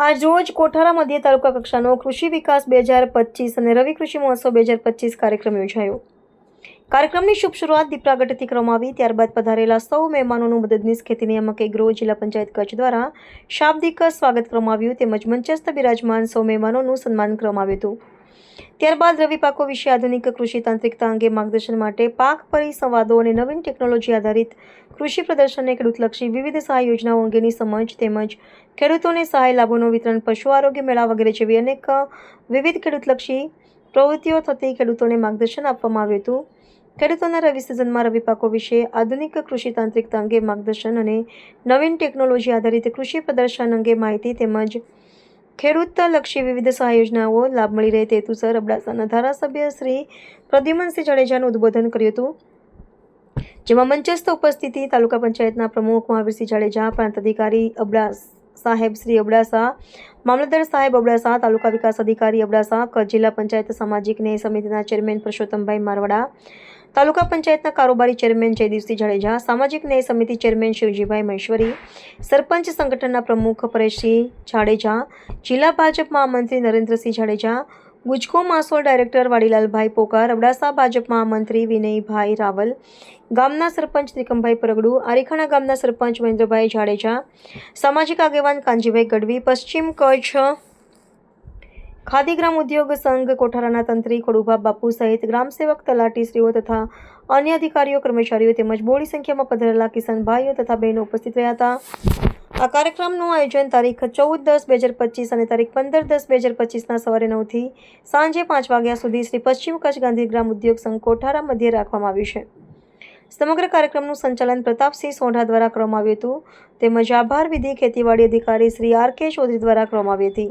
આજરોજ કોઠારા મધ્ય તાલુકા કક્ષાનો કૃષિ વિકાસ 2025 અને રવિ કૃષિ મહોત્સવ 2025 કાર્યક્રમ યોજાયો. કાર્યક્રમની શુભ શરૂઆત દીપ પ્રાગટ્યથી કરવામાં આવી. ત્યારબાદ પધારેલા સૌ મહેમાનોનું મદદનીશ ખેતી નિયામક એગ્રો જિલ્લા પંચાયત કચ્છ દ્વારા શાબ્દિક સ્વાગત કરવામાં આવ્યું તેમજ મંચસ્થ બિરાજમાન સૌ મહેમાનોનું સન્માન કરવામાં આવ્યું હતું. ત્યારબાદ રવિ પાકો વિશે આધુનિક કૃષિ તાંત્રિકતા અંગે માર્ગદર્શન માટે પાક પરિસંવાદો અને નવીન ટેકનોલોજી આધારિત કૃષિ પ્રદર્શનને ખેડૂતલક્ષી વિવિધ સહાય યોજનાઓ અંગેની સમજ તેમજ ખેડૂતોને સહાય લાભોનું વિતરણ, પશુ આરોગ્ય મેળા વગેરે જેવી અનેક વિવિધ ખેડૂતલક્ષી પ્રવૃત્તિઓ થતી ખેડૂતોને માર્ગદર્શન આપવામાં આવ્યું હતું. ખેડૂતોના રવિ સિઝનમાં રવિ પાકો વિશે આધુનિક કૃષિ તાંત્રિકતા અંગે માર્ગદર્શન અને નવીન ટેકનોલોજી આધારિત કૃષિ પ્રદર્શન અંગે માહિતી તેમજ ખેડૂતલક્ષી વિવિધ સહાય યોજનાઓ લાભ મળી રહે તે હેતુસર અબડાસાના ધારાસભ્ય શ્રી પ્રદ્યુમનસિંહ જાડેજાનું ઉદ્બોધન કર્યું હતું. જેમાં મંચસ્થ ઉપસ્થિતિ તાલુકા પંચાયતના પ્રમુખ મહાવીરસિંહ જાડેજા, પ્રાંત અધિકારી સાહેબ શ્રી અબડાસા, મામલતદાર સાહેબ અબડાસા, તાલુકા વિકાસ અધિકારી અબડાસા, કચ્છ જિલ્લા પંચાયત સામાજિક ન્યાય સમિતિના ચેરમેન પરસોત્તમભાઈ મારવાડા, તાલુકા પંચાયતના કારોબારી ચેરમેન જયદીપસિંહ જાડેજા, સામાજિક ન્યાય સમિતિ ચેરમેન શિવજીભાઈ મહેશ્વરી, સરપંચ સંગઠનના પ્રમુખ પરેશસિંહ જાડેજા, જિલ્લા ભાજપ મહામંત્રી નરેન્દ્રસિંહ જાડેજા, ગુજકો માસોલ ડાયરેક્ટર વાડીલાલભાઈ પોકાર, અબડાસા ભાજપ મહામંત્રી વિનયભાઈ રાવલ, ગામના સરપંચ ત્રિકમભાઈ પરગડુ, આરીખાણા ગામના સરપંચ મહેન્દ્રભાઈ જાડેજા, સામાજિક આગેવાન કાનજીભાઈ ગઢવી, પશ્ચિમ કચ્છ ખાદી ગ્રામ ઉદ્યોગ સંઘ કોઠારાના તંત્રી ખોડુભા બાપુ સહિત ગ્રામસેવક તલાટીશ્રીઓ તથા અન્ય અધિકારીઓ કર્મચારીઓ તેમજ બહોળી સંખ્યામાં પધારેલા કિસાન ભાઈઓ તથા બહેનો ઉપસ્થિત રહ્યા હતા. આ કાર્યક્રમનું આયોજન તારીખ 14/10/2025 અને તારીખ 15/10/2025ના સવારે 9 થી સાંજે 5 વાગ્યા સુધી શ્રી પશ્ચિમ કચ્છ ગાંધી ગ્રામ ઉદ્યોગ સંઘ કોઠારા મધ્યે રાખવામાં આવ્યું છે. સમગ્ર કાર્યક્રમનું સંચાલન પ્રતાપસિંહ સોઢા દ્વારા કરવામાં આવ્યું હતું તેમજ આભાર વિધિ ખેતીવાડી અધિકારી શ્રી આર કે ચૌધરી દ્વારા કરવામાં આવી હતી.